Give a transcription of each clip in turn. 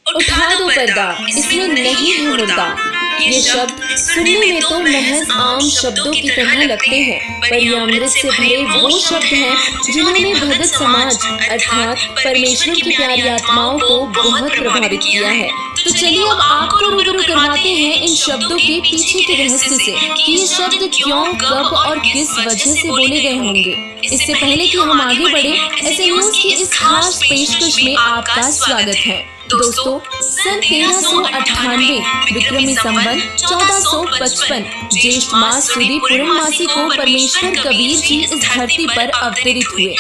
उठा दो पर्दा, इसमें नहीं है मुर्दा। ये शब्द सुनने में तो महज आम शब्दों की तरह लगते हैं, पर ये अमृत से भरे वो शब्द हैं जिन्होंने भगत समाज अर्थात परमेश्वर की प्यारी आत्माओं को बहुत प्रभावित किया है। तो चलिए अब आपको रूबरू करवाते हैं इन शब्दों के पीछे के रहस्य से कि ये शब्द क्यों, कब और किस वजह से बोले गए होंगे। इससे पहले कि हम आगे बढ़े, ऐसे न्यूज की इस खास पेशकश में आपका स्वागत है। दोस्तों, सन 1398 विक्रमी संवत 1455 ज्येष्ठ मास सुदी पूर्णमासी को परमेश्वर कबीर जी इस धरती पर अवतरित हुए।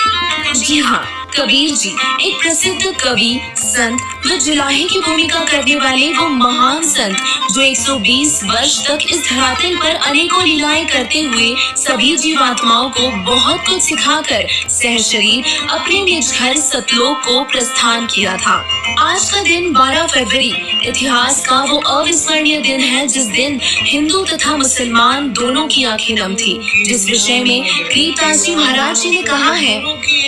जी हाँ, कबीर जी एक प्रसिद्ध कवि, संत व जुलाहे की भूमिका करने वाले वो महान संत जो 120 वर्ष तक इस धरातल पर अनेकों लीलाएं करते हुए सभी जीवात्माओं को बहुत कुछ सिखाकर सहशरीर अपने निज घर सतलोक को प्रस्थान किया था। आज का दिन 12 फरवरी इतिहास का वो अविस्मरणीय दिन है जिस दिन हिंदू तथा मुसलमान दोनों की आंखें नम थी। जिस विषय में गीतास जी महाराज जी ने कहा है,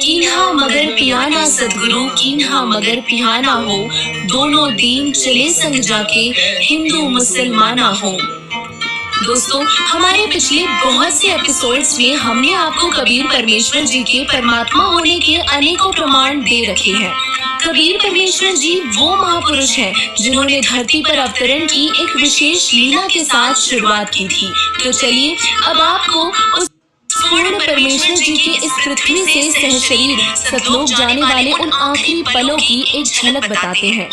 कीन्हा मगर पियाना सदगुरु, कीन्हा मगर पियाना हो, दोनों दीन चले संग जाके हिंदू मुसलमाना हो। दोस्तों, हमारे पिछले बहुत से एपिसोड्स में हमने आपको कबीर परमेश्वर जी के परमात्मा होने के अनेकों प्रमाण दे रखे हैं। कबीर परमेश्वर जी वो महापुरुष हैं जिन्होंने धरती पर अवतरण की एक विशेष लीला के साथ शुरुआत की थी। तो चलिए अब आपको उस पूर्ण परमेश्वर जी के इस पृथ्वी से सहशरीर सतलोक जाने वाले उन आखिरी पलों की एक झलक बताते हैं।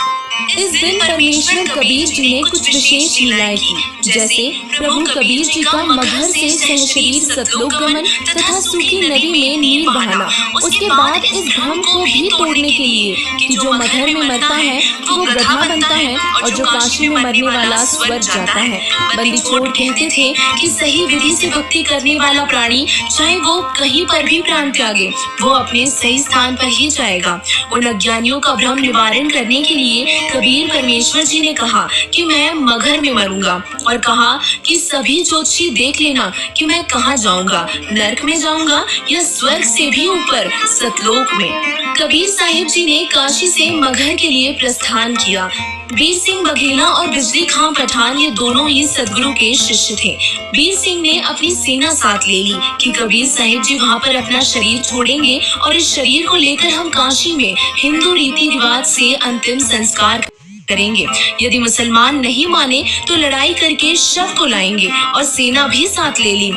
इस दिन परमेश्वर कबीर जी ने कुछ विशेष लीलाएं की, जैसे प्रभु कबीर जी का मगहर से सहशरीर सतलोक गमन तथा सूखी नदी में नीर बहाना। उसके बाद इस भ्रम को भी तोड़ने के लिए कि जो मगहर में मरता है वो गधा बनता है और जो काशी में मरने वाला स्वर्ग जाता है। बंदी छोड़ कहते थे कि सही विधि से भक्ति करने वाला प्राणी चाहे वो कहीं पर भी प्राण त्यागे, वो अपने सही स्थान पर ही जाएगा। उन अज्ञानियों का भ्रम निवारण करने के लिए कबीर परमेश्वर जी ने कहा कि मैं मगहर में मरूंगा और कहा कि सभी ज्योतिषी देख लेना कि मैं कहाँ जाऊंगा, नरक में जाऊंगा या स्वर्ग से भी ऊपर सतलोक में। कबीर साहिब जी ने काशी से मगहर के लिए प्रस्थान किया। वीर सिंह बघेला और बिजली खां पठान ये दोनों ही सदगुरु के शिष्य थे। वीर सिंह ने अपनी सेना साथ ले ली कि कबीर साहिब जी वहाँ पर अपना शरीर छोड़ेंगे और इस शरीर को लेकर हम काशी में हिंदू रीति रिवाज से अंतिम संस्कार करेंगे। यदि मुसलमान नहीं माने तो लड़ाई करके शव को लाएंगे और सेना भी साथ ले ली।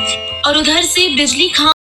और उधर से बिजली खां